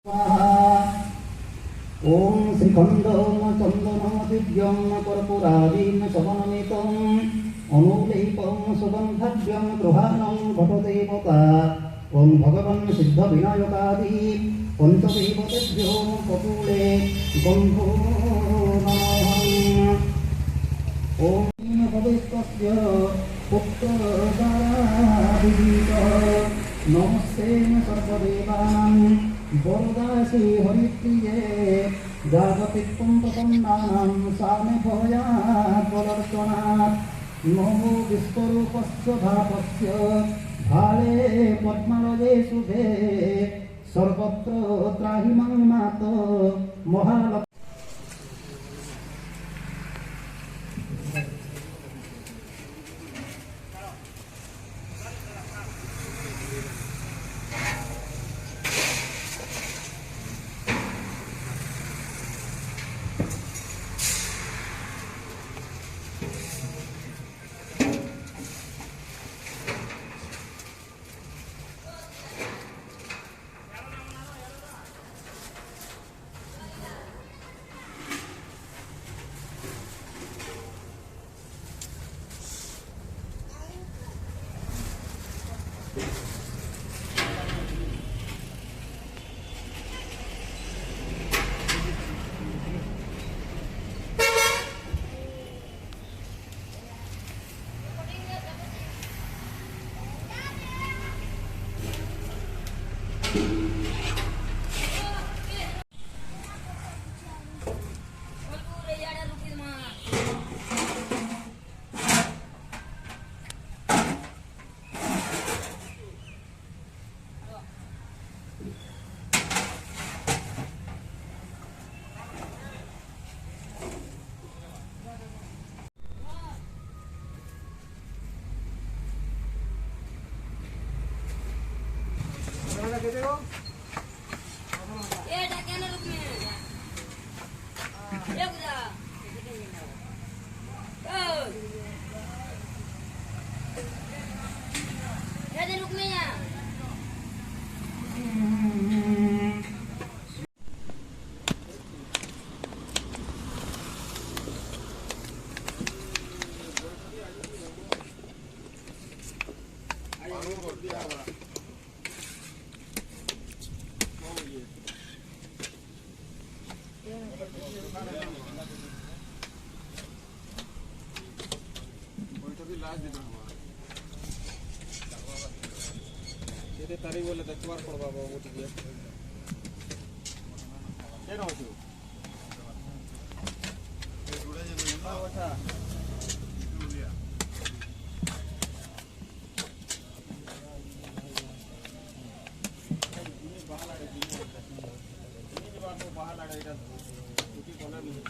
ओम श्रीखंडम चंदनम दिव्यम कर्पूरादीन शवनमितम अनुलेपम सुगंधव्यम गृहाणं भटदेवता ओम भगवन् सिद्ध विनायकादि पंचदेवतेभ्यो कपूले गंधो नमः। ओम भवेस्तस्य पुत्रदारादिगीतः नमस्ते सर्वदेवानां वरदासि हरिप्रिये जागतिकं प्रसन्नानां सामे भयात् बलर्चनात् नमो विश्वरूपस्य भापस्य भाले पद्मलये शुभे सर्वत्र त्राहि मां मातो महालक्ष्मी। तारी बोले तो तुम्हार पड़वा वो ठीक है केन होछु ए जुड़े जे ना ओठा जुलिया इने बाहर लागे इने बाहर को बाहर लागे इटा टूटी कोना नहीं